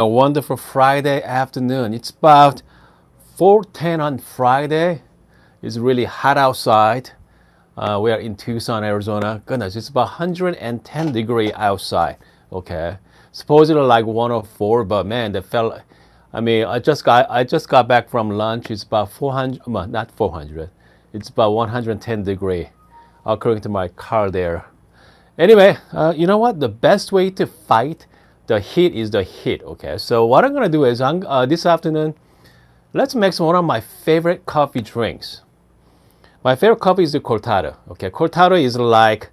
A wonderful Friday afternoon. It's about 4:10 on Friday. It's really hot outside. We are in Tucson, Arizona. Goodness, it's about 110 degree outside. Okay, supposedly like 104, but man, the felt. I mean, I just got back from lunch. It's about 400, well, not 400. It's about 110 degree, according to my car there. Anyway, you know what? The best way to fight the heat is the heat. Okay, so what I'm gonna do is this afternoon, let's make one of my favorite coffee drinks. My favorite coffee is the Cortado. Okay, Cortado is like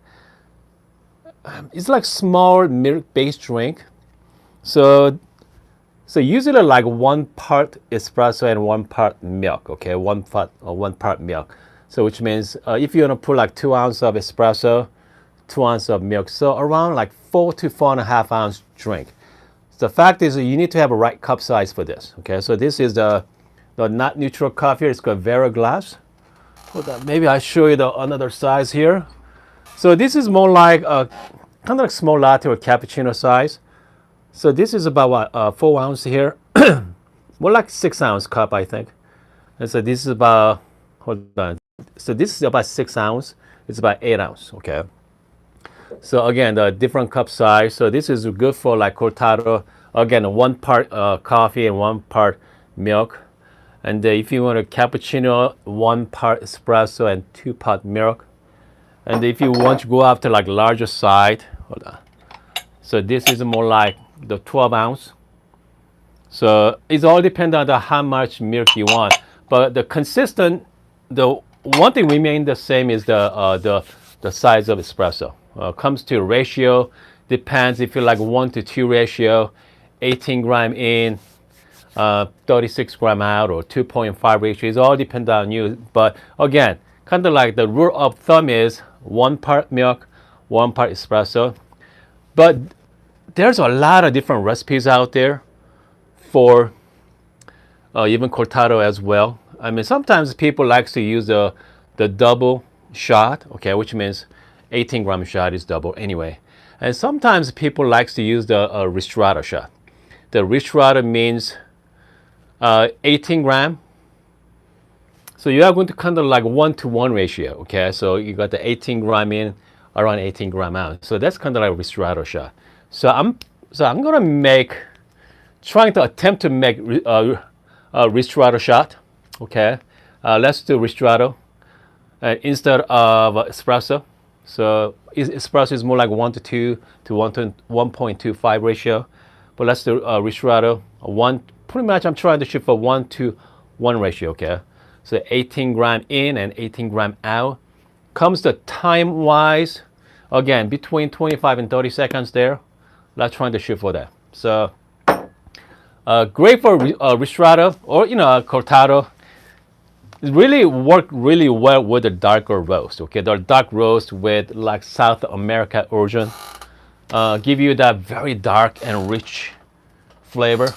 it's like small milk-based drink. So so usually like one part espresso and one part milk. Okay, one part milk. So which means if you want to put like 2 ounces of espresso, 2 ounces of milk, so around like 4 to 4.5 ounce drink. The fact is that you need to have a right cup size for this. Okay, so this is the not neutral coffee. It's got Vera glass. Hold on, maybe I show you the another size here. So this is more like a kind of like small latte or cappuccino size. So this is about what, 4 ounce here, more like 6 ounce cup, I think. And so this is about, hold on. So this is about 6 ounce. It's about 8 ounce. Okay. So again, the different cup size. So this is good for like cortado. Again, one part coffee and one part milk. And if you want a cappuccino, one part espresso and 2 part milk. And if you want to go after like larger side, hold on. So this is more like the 12 ounce. So it's all dependent on how much milk you want. But the one thing remain the same is the size of espresso. Comes to ratio, depends if you like 1 to 2 ratio, 18 gram in, 36 gram out, or 2.5 ratio. It's all dependent on you. But again, kind of like the rule of thumb is one part milk, one part espresso. But there's a lot of different recipes out there for even cortado as well. I mean, sometimes people like to use the double shot, okay, which means 18-gram shot is double anyway. And sometimes people like to use the ristretto shot. The ristretto means 18 gram. So you are going to kind of like 1 to 1 ratio, okay? So you got the 18 gram in, around 18 gram out. So that's kind of like a ristretto shot. So I'm gonna trying to attempt to make a ristretto shot, okay? Let's do ristretto instead of espresso. So espresso is more like 1 to 2 to 1.25 ratio. But let's do ristretto. Pretty much I'm trying to shoot for 1 to 1 ratio, okay? So 18 gram in and 18 gram out. Comes the time wise, again, between 25 and 30 seconds there. Let's try to shoot for that. So great for ristretto or cortado. It really worked really well with the darker roast. Okay, the dark roast with like South America origin give you that very dark and rich flavor.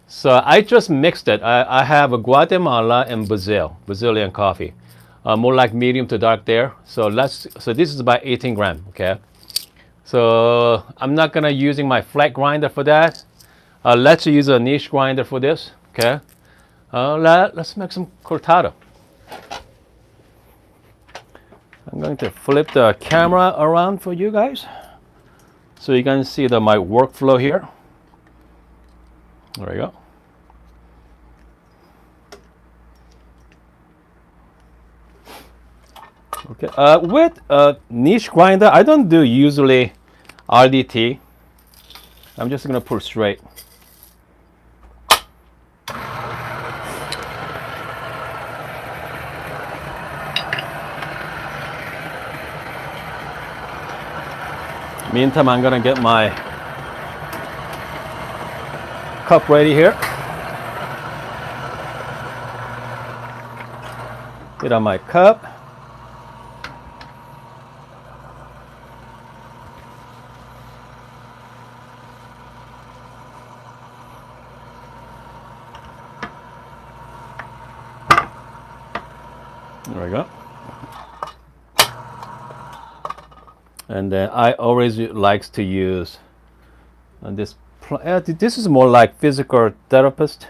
So I just mixed it. I have a Guatemala and Brazilian coffee, more like medium to dark there. So this is about 18 gram. Okay, so I'm not gonna using my flat grinder for that. Let's use a niche grinder for this. Okay. Let's make some cortado. I'm going to flip the camera around for you guys so you can see my workflow here. There we go. Okay. With a niche grinder, I don't do usually RDT. I'm just gonna pull straight. Meantime, I'm gonna get my cup ready here. Get on my cup. There we go. And then I always likes to use this this is more like physical therapist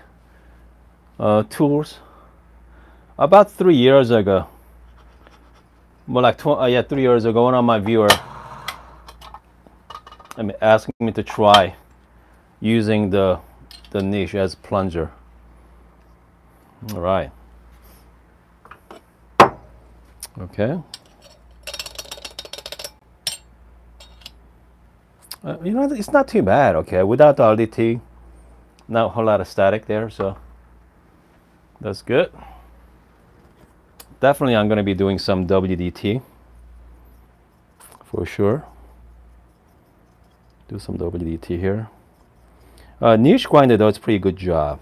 tools. About 3 years ago, more like 3 years ago, one of my viewers asking me to try using the niche as plunger. All right. Okay. You know, it's not too bad. Okay, without the RDT, not a whole lot of static there, so that's good. Definitely, I'm going to be doing some WDT for sure. Do some WDT here. Niche grinder does a pretty good job,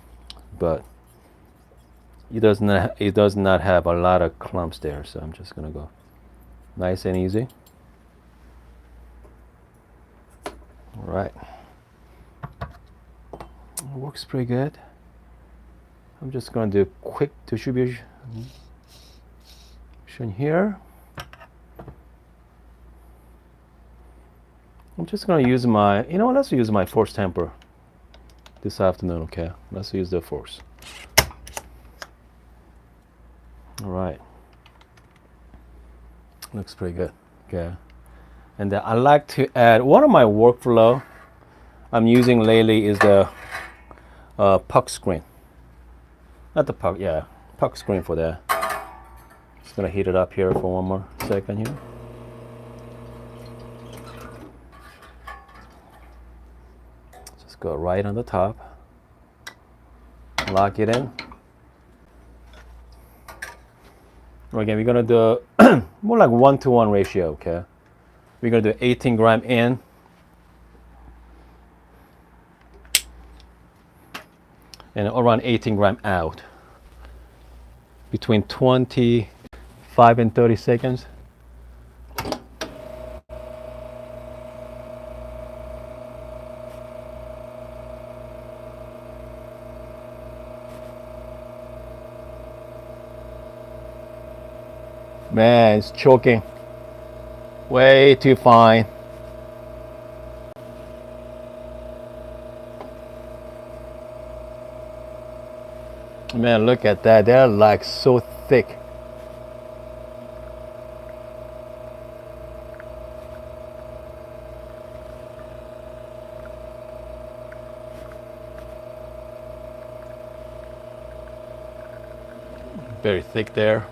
but it does not have a lot of clumps there, so I'm just gonna go nice and easy. All right, it works pretty good. I'm just gonna do quick distribution here. I'm just gonna use my, you know what, let's use my force temper this afternoon. Okay, let's use the force. All right, looks pretty good. Okay, and then I like to add one of my workflow I'm using lately is the puck screen. Not the puck, yeah, puck screen for that. Just gonna heat it up here for one more second here. Just go right on the top, lock it in. Again, we're gonna do more like 1-to-1 ratio. Okay, we're gonna do 18 gram in and around 18 gram out, between 25 and 30 seconds. Man, it's choking. Way too fine. Man, look at that. They're like so thick. Very thick there.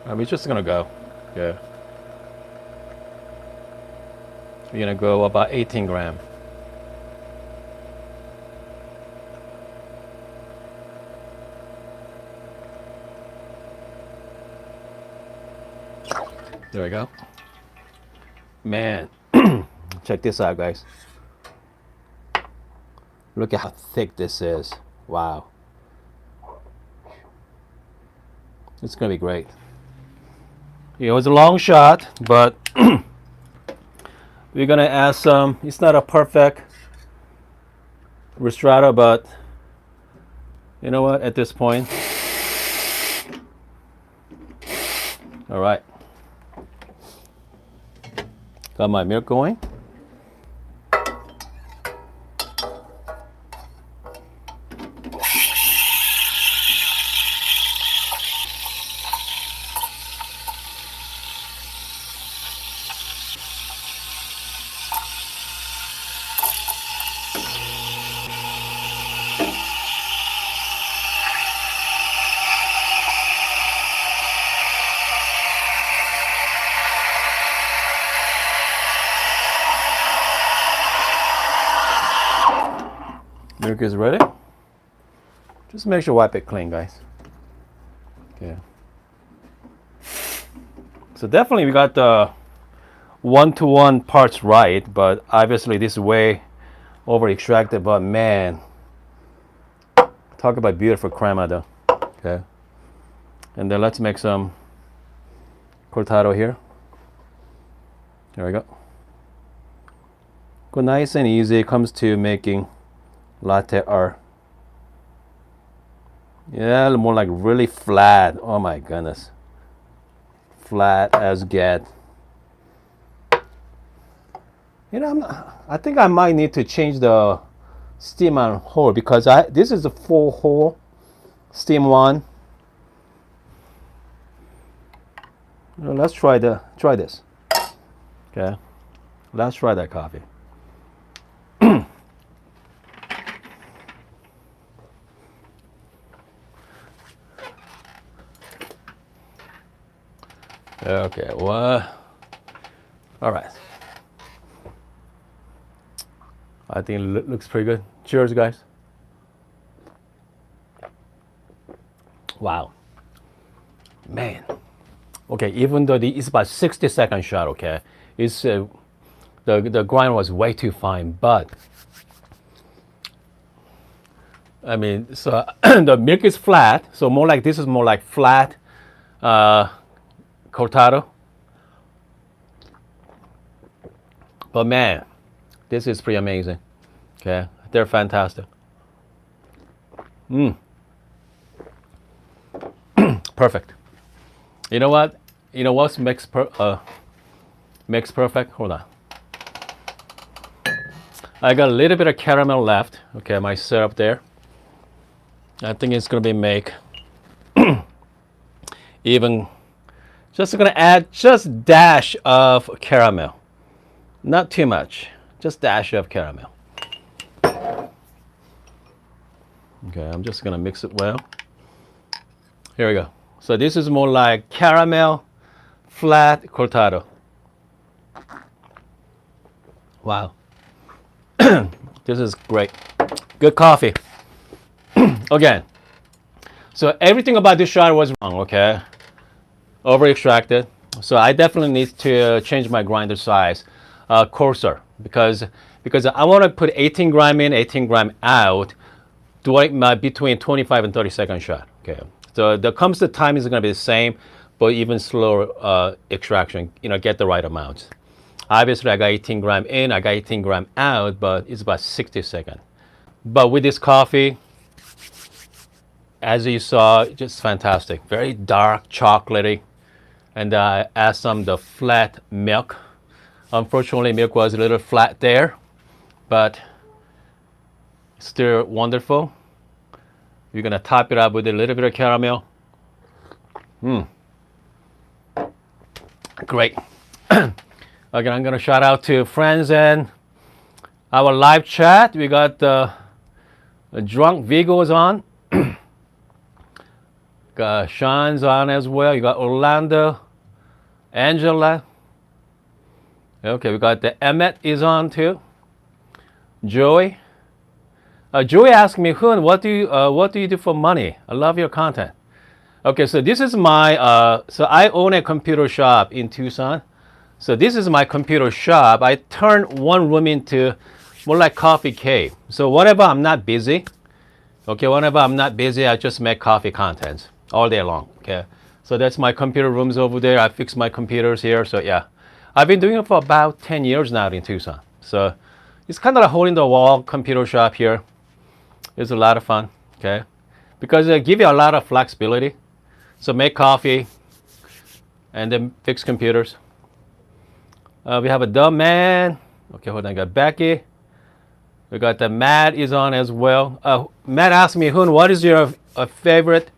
We're just gonna go. Yeah. We're gonna go about 18 gram. There we go. Man, check this out, guys. Look at how thick this is. Wow. It's gonna be great. It was a long shot, but we're gonna add some. It's not a perfect Ristrata, but you know what? At this point, all right. Got my milk going. Milk is ready. Just make sure wipe it clean, guys. Okay. So definitely we got the 1-to-1 parts right, but obviously this is way over extracted. But man, talk about beautiful crema though. Okay. And then let's make some cortado here. There we go. Go nice and easy. It comes to making latte art. Yeah, more like really flat. Oh my goodness. Flat as get. You know, I think I might need to change the steam on hole because this is a 4-hole steam one. You know, let's try this. Okay, let's try that coffee. Okay, well, all right. I think it looks pretty good. Cheers, guys. Wow. Man. Okay, even though it's about 60-second shot, okay, it's the grind was way too fine, but I mean, so the milk is flat, so more like this is more like flat Cortado. But man, this is pretty amazing. Okay, they're fantastic. Perfect. You know what? You know what makes perfect? Hold on. I got a little bit of caramel left. Okay, my syrup there. I think it's gonna be make even. Just gonna add just dash of caramel, not too much. Just dash of caramel. Okay, I'm just gonna mix it well. Here we go. So this is more like caramel flat cortado. Wow. This is great. Good coffee. Again, so everything about this shot was wrong, okay? Over extracted. So I definitely need to change my grinder size coarser because I want to put 18 gram in, 18 gram out between 25 and 30-second shot. Okay. So the comes the time is going to be the same, but even slower extraction, you know, get the right amount. Obviously, I got 18 gram in, I got 18 gram out, but it's about 60 seconds. But with this coffee, as you saw, just fantastic. Very dark, chocolatey. And I add some the flat milk. Unfortunately, milk was a little flat there, but still wonderful. You're gonna top it up with a little bit of caramel. Great. Again, I'm gonna shout out to friends and our live chat. We got the Drunk Vigos on. Got Sean's on as well. You got Orlando, Angela. Okay, we got the Emmett is on too. Joey. Joey asked me, Hun, what do you do for money? I love your content. Okay, so this is my so I own a computer shop in Tucson. So this is my computer shop. I turned one room into more like coffee cave. So whenever I'm not busy, okay, whenever I'm not busy, I just make coffee contents all day long. Okay, so that's my computer rooms over there. I fix my computers here. So yeah, I've been doing it for about 10 years now in Tucson. So it's kind of a hole in the wall computer shop here. It's a lot of fun. Okay, because they give you a lot of flexibility. So make coffee and then fix computers. We have a dumb man. Okay, hold on. I got Becky. We got the Matt is on as well. Matt asked me, Hun, what is your favorite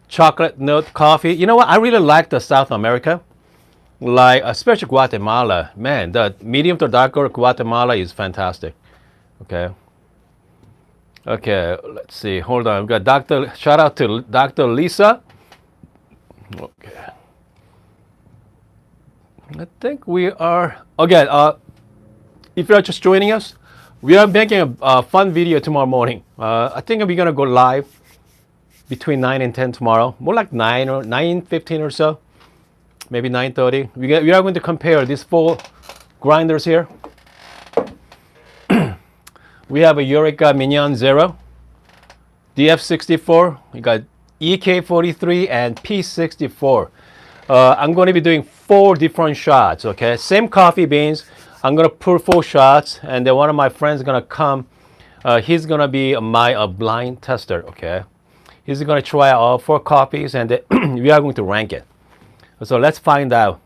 chocolate note coffee? You know what? I really like the South America, like especially Guatemala. Man, the medium to darker Guatemala is fantastic. Okay. Okay, let's see. Hold on. We got Dr. Shout out to Dr. Lisa. Okay. I think we are again. If you're just joining us, we are making a fun video tomorrow morning. I think we're gonna go live between 9 and 10 tomorrow. More like 9 or 9:15 or so, maybe 9:30. We are going to compare these 4 grinders here. We have a Eureka Mignon Zero, DF64. We got EK43 and P64. I'm going to be doing 4 different shots. Okay, same coffee beans. I'm gonna pour 4 shots, and then one of my friends is gonna come. He's gonna be my blind tester. Okay, he's gonna try all 4 coffees, and then we are going to rank it. So let's find out.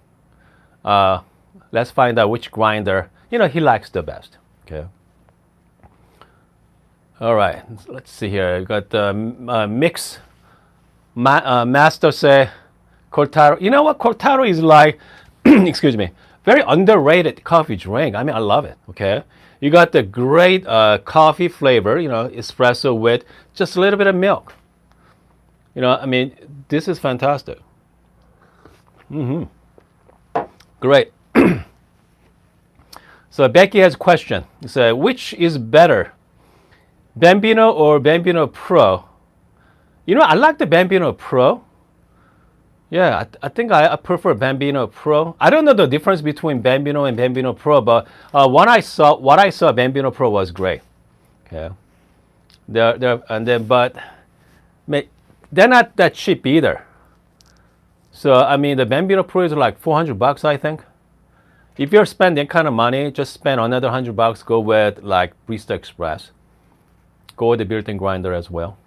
Let's find out which grinder you know, he likes the best. Okay. All right, let's see here. You got the mix. Master say Cortado. You know what? Cortado is like, excuse me, very underrated coffee drink. I mean, I love it. Okay. You got the great coffee flavor, you know, espresso with just a little bit of milk. You know, I mean, this is fantastic. Great. So Becky has a question. So which is better, Bambino or Bambino Pro? You know, I like the Bambino Pro. Yeah, I think I prefer Bambino Pro. I don't know the difference between Bambino and Bambino Pro, but what I saw Bambino Pro was great. Okay, but they're not that cheap either. So I mean, the Bambino Pro is like $400, I think. If you're spending kind of money, just spend another $100. Go with like Barista Express. Go with the built-in grinder as well.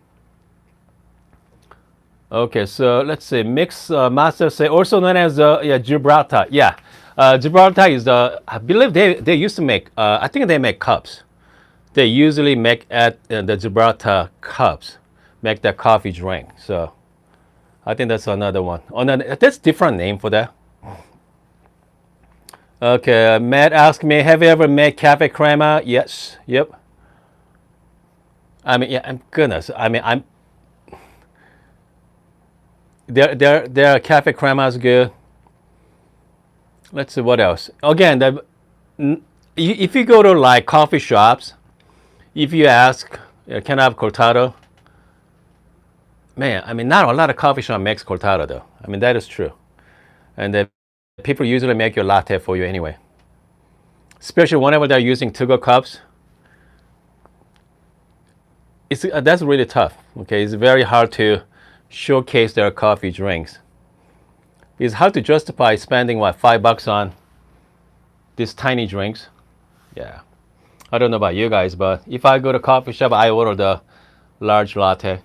Okay, so let's see. Mix master say also known as Gibraltar. Yeah, Gibraltar is the. I believe they used to make. I think they make cups. They usually make at the Gibraltar cups. Make that coffee drink. So I think that's another one. That's different name for that. Okay, Matt asked me, have you ever made cafe crema? Yes. Yep. I mean, yeah. Goodness. I mean, their cafe crema is good. Let's see what else. Again, if you go to like coffee shops, if you ask, can I have cortado? Man, I mean, not a lot of coffee shop makes cortado though. I mean, that is true. And people usually make your latte for you anyway. Especially whenever they're using to-go cups. That's really tough. Okay, it's very hard to showcase their coffee drinks. It's hard to justify spending what, $5 on these tiny drinks. Yeah, I don't know about you guys, but if I go to coffee shop, I order the large latte.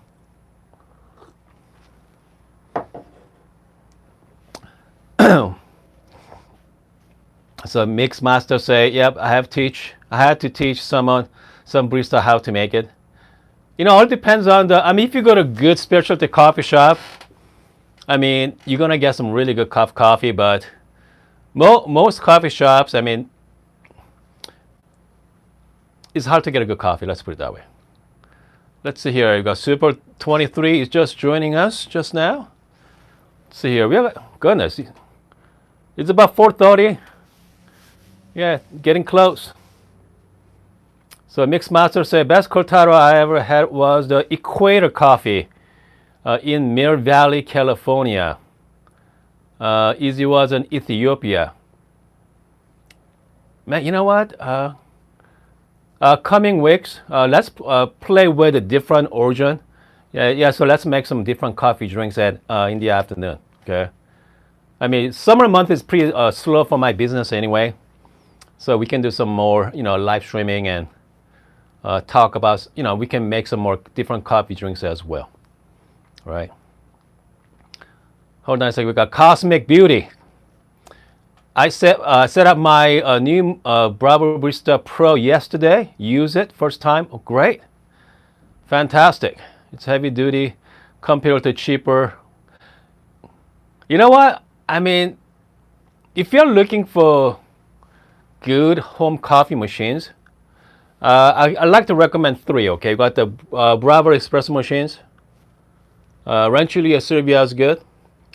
So mix master say, yep, I had to teach some barista how to make it. You know, all depends on the. I mean, if you go to a good specialty coffee shop, I mean, you're gonna get some really good coffee. But most coffee shops, I mean, it's hard to get a good coffee. Let's put it that way. Let's see here. You got Super 23 is just joining us just now. Let's see here. We have goodness. It's about 4:30. Yeah, getting close. So Mixmaster said, best cortado I ever had was the Equator Coffee in Mill Valley, California. Easy was in Ethiopia. Man, you know what? Coming weeks, let's play with a different origin. Yeah. So let's make some different coffee drinks in the afternoon. Okay. I mean, summer month is pretty slow for my business anyway. So we can do some more, live streaming and talk about, we can make some more different coffee drinks as well. All right. Hold on a second. We got Cosmic Beauty. I set up my new Bravo Barista Pro yesterday. Use it first time. Oh, great. Fantastic. It's heavy duty compared to cheaper. You know what? I mean, if you're looking for good home coffee machines, I like to recommend 3. Okay, you got the Bravo Espresso machines. Rancheria Silvia is good.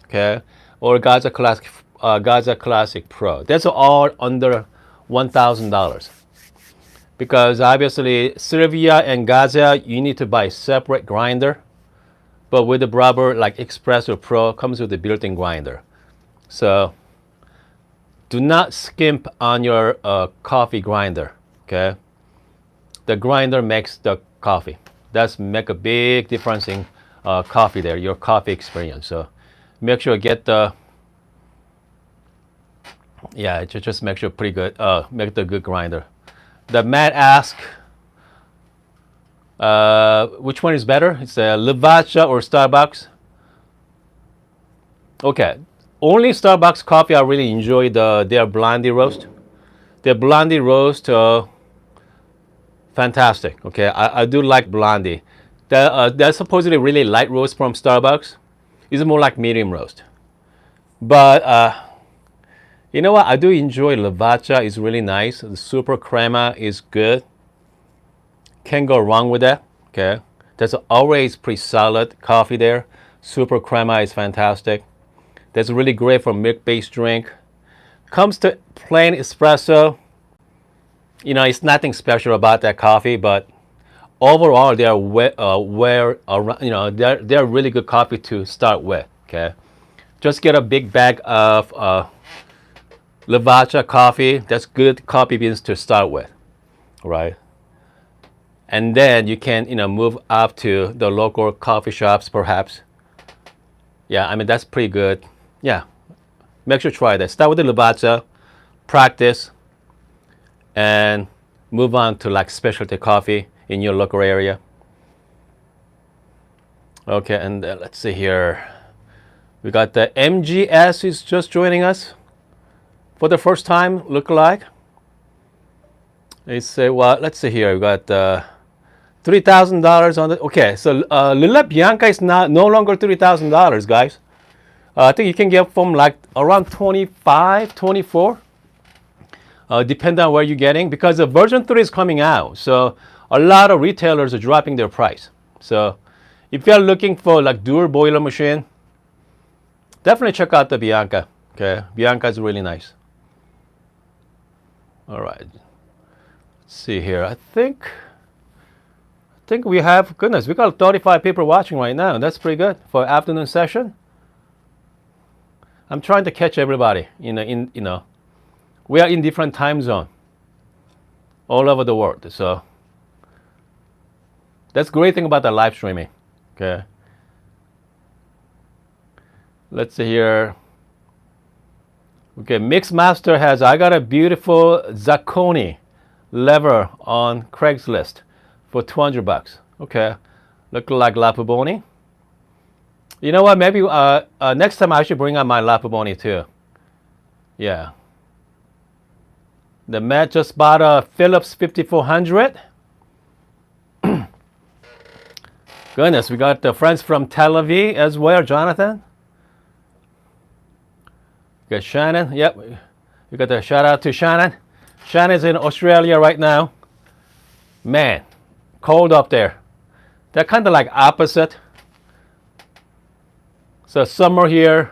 Okay, or Gaza Classic Pro. That's all under $1,000. Because obviously Silvia and Gaza, you need to buy separate grinder. But with the Bravo like Espresso Pro, comes with a built-in grinder. So do not skimp on your coffee grinder. Okay, the grinder makes the coffee. That's make a big difference in coffee there, your coffee experience. So make sure you get the, just make sure pretty good, make the good grinder. The Matt asked, which one is better? It's a Lavazza or Starbucks? Okay, only Starbucks coffee I really enjoy their blondie roast. The blondie roast, fantastic. Okay, I do like blondie. That's supposedly really light roast from Starbucks. It's more like medium roast. But you know what? I do enjoy Lavazza. It's really nice. The super crema is good. Can't go wrong with that. Okay, there's always pretty solid coffee there. Super crema is fantastic. That's really great for milk-based drink. Comes to plain espresso. You know, it's nothing special about that coffee, but overall, they are you know, they're really good coffee to start with. Okay, just get a big bag of Lavazza coffee. That's good coffee beans to start with, right? And then you can, you know, move up to the local coffee shops, perhaps. Yeah, I mean that's pretty good. Yeah, make sure to try that. Start with the Lavazza, practice, and move on to like specialty coffee in your local area. Okay, and let's see here. We got the MGS is just joining us for the first time, look like. They say, well, let's see here. We got $3,000 on the. Okay, so Lelit Bianca is no longer $3,000, guys. I think you can get from like around 25, 24. Depending on where you're getting, because the version 3 is coming out. So a lot of retailers are dropping their price. So if you're looking for like dual boiler machine, definitely check out the Bianca. Okay, Bianca is really nice. All right, let's see here. I think we have, goodness, we got 35 people watching right now. That's pretty good for afternoon session. I'm trying to catch everybody. You know, we are in different time zone all over the world. So that's the great thing about the live streaming. Okay. Let's see here. Okay, Mixmaster has, I got a beautiful Zacconi lever on Craigslist for $200. Okay. Look like Lapaboni. You know what? Maybe next time I should bring out my Lapaboni too. Yeah. The Matt just bought a Philips 5400. Goodness, we got the friends from Tel Aviv as well, Jonathan. We got Shannon. Yep. We got the shout out to Shannon. Shannon's in Australia right now. Man, cold up there. They're kind of like opposite. So summer here,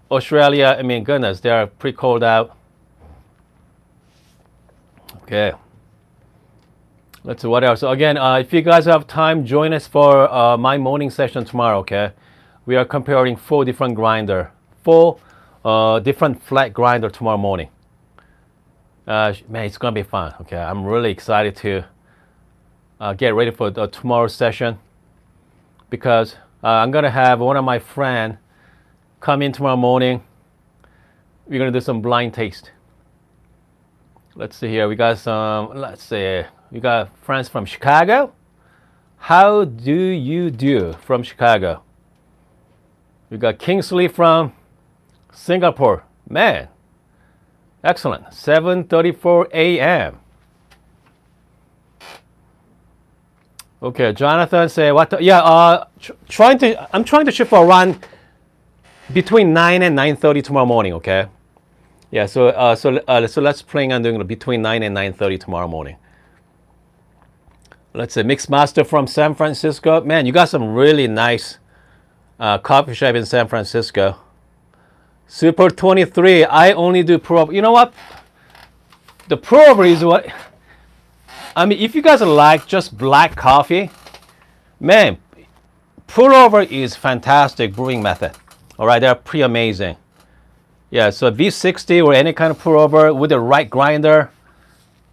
Australia, I mean, goodness, they are pretty cold out. Okay. Let's see what else. So again, if you guys have time, join us for my morning session tomorrow. Okay, we are comparing 4 different grinder, 4 different flat grinder tomorrow morning. Man, it's gonna be fun. Okay, I'm really excited to get ready for the tomorrow's session because I'm gonna have one of my friends come in tomorrow morning. We're gonna do some blind taste. Let's see here. We got some. Let's see. We got friends from Chicago. How do you do from Chicago? We got Kingsley from Singapore. Man, excellent. 7:34 a.m. Okay, Jonathan say what? Yeah, I'm trying to shoot for around between 9 and 9:30 tomorrow morning. Okay. Yeah, so let's plan on doing it between 9 and 9:30 tomorrow morning. Let's say Mixmaster from San Francisco. Man, you got some really nice coffee shop in San Francisco. Super 23. I only do pour over. You know what? The pour over is what. I mean, if you guys like just black coffee, man, pour over is fantastic brewing method. All right, they're pretty amazing. Yeah, so V60 or any kind of pour over with the right grinder,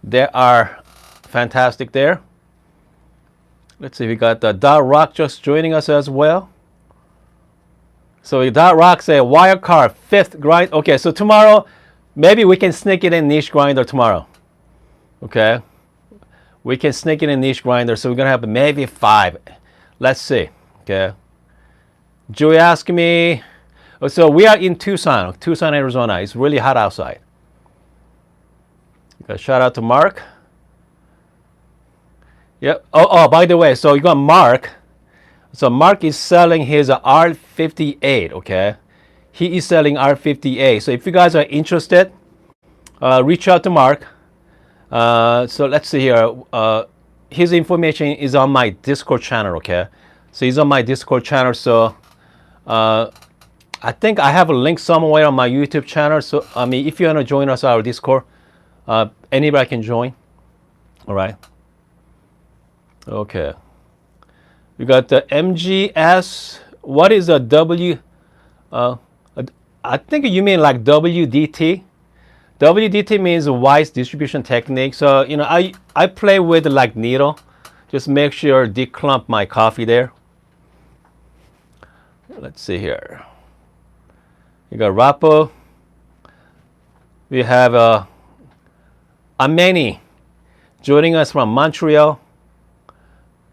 they are fantastic there. Let's see, we got Dot Rock just joining us as well. So Dot Rock say wild card 5th grind. Okay, so tomorrow maybe we can sneak it in niche grinder tomorrow. Okay, we can sneak it in niche grinder. So we're gonna have maybe 5. Let's see. Okay. Joey asked me. So we are in Tucson, Arizona. It's really hot outside. Shout out to Mark. Yep. Oh, by the way, so you got Mark. So Mark is selling his R58, okay? He is selling R58. So if you guys are interested, reach out to Mark. So let's see here. His information is on my Discord channel, okay? So he's on my Discord channel. So I think I have a link somewhere on my YouTube channel. So I mean, if you want to join us our Discord, anybody can join. All right. Okay. We got the MGS. What is a W? I think you mean like WDT. WDT means wise distribution technique. So you know, I play with like needle. Just make sure declump my coffee there. Let's see here. You got Rapo. We have Amani joining us from Montreal.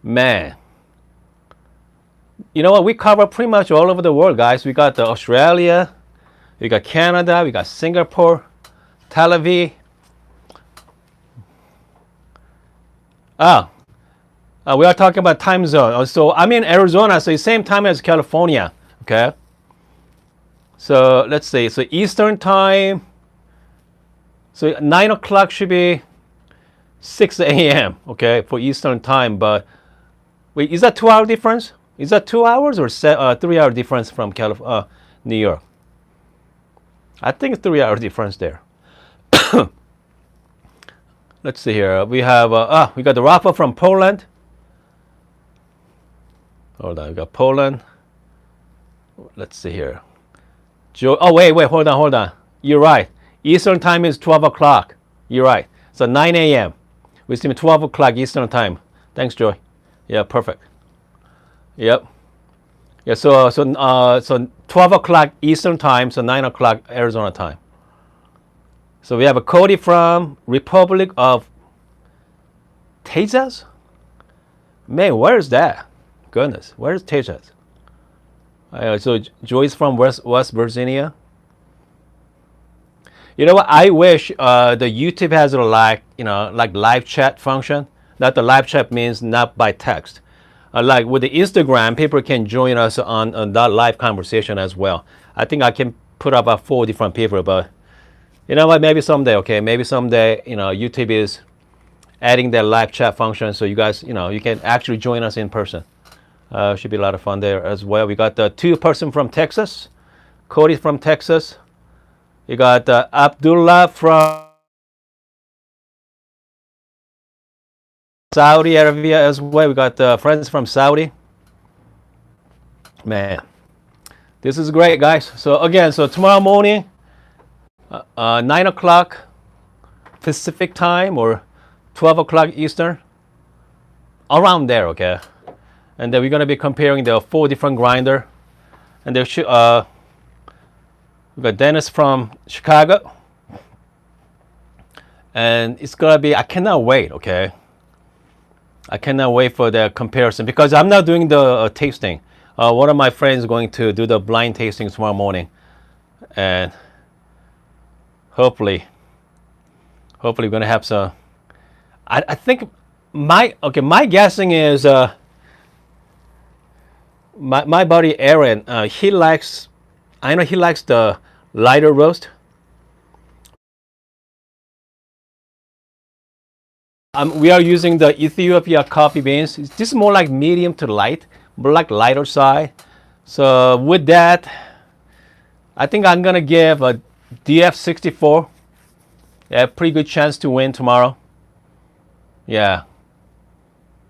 Man, you know what? We cover pretty much all over the world, guys. We got Australia, we got Canada, we got Singapore, Tel Aviv. We are talking about time zone. So I'm in Arizona, so it's same time as California. Okay. So let's see. So Eastern time. So 9 o'clock should be 6 a.m. Okay, for Eastern time. But wait, is that 2-hour difference? Is that 2 hours or 3-hour difference from New York? I think it's 3-hour difference there. Let's see here. We have we got the Rafa from Poland. Hold on, we got Poland. Let's see here. Oh wait, hold on. You're right. Eastern time is 12 o'clock. You're right. So 9 a.m. We see 12 o'clock Eastern time. Thanks, Joy. Yeah, perfect. Yep. Yeah, so 12 o'clock Eastern time, so 9 o'clock Arizona time. So we have a Cody from Republic of Texas. Man, where is that? Goodness, where's Texas? So Joy's from West Virginia. You know what? I wish the YouTube has a like live chat function. That the live chat means not by text. Like with the Instagram, people can join us on that live conversation as well. I think I can put up 4 different people, but you know what? Maybe someday, okay? Maybe someday, YouTube is adding that live chat function, so you guys, you can actually join us in person. Should be a lot of fun there as well. We got the 2-person from Texas, Cody from Texas. You got Abdullah from Saudi Arabia as well. We got friends from Saudi. Man, this is great, guys. So again, so tomorrow morning, 9 o'clock Pacific time or 12 o'clock Eastern, around there, okay? And then we're gonna be comparing the 4 different grinder, and there should we got Dennis from Chicago, and it's gonna be, I cannot wait, okay? I cannot wait for the comparison because I'm not doing the tasting. One of my friends is going to do the blind tasting tomorrow morning, and hopefully we're gonna have some. I think my guessing is my buddy Aaron. He likes. I know he likes the lighter roast. We are using the Ethiopia coffee beans. This is more like medium to light, but like lighter side. So with that, I think I'm gonna give a DF64. Yeah, pretty good chance to win tomorrow. Yeah.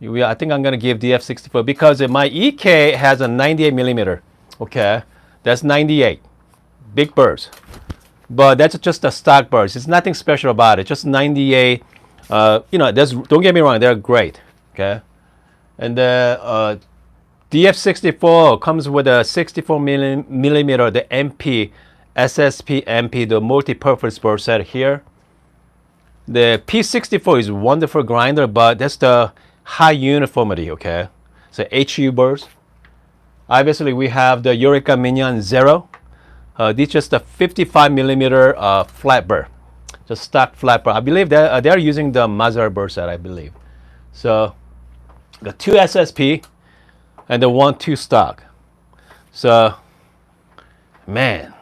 I think I'm gonna give DF64 because my EK has a 98 millimeter. Okay, that's 98. Big burst. But that's just a stock burst. It's nothing special about it. Just 98. Don't get me wrong, they're great. Okay, and the DF64 comes with a 64 millimeter, the MP, SSP MP, the multi-purpose burst set here. The P64 is wonderful grinder, but that's the high uniformity. Okay, so HU burst. Obviously, we have the Eureka Minion Zero. This is just a 55 millimeter flat burr. just stock flat bar. I believe they're using the Mazar Burset, I believe. So the 2 SSP and the 1-2 stock. So man,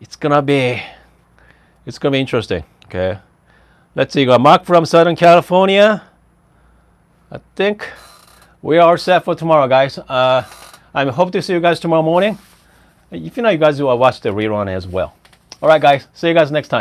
it's gonna be interesting. Okay, let's see. Got Mark from Southern California. I think we are set for tomorrow, guys. I hope to see you guys tomorrow morning. If you guys will watch the rerun as well. All right, guys. See you guys next time.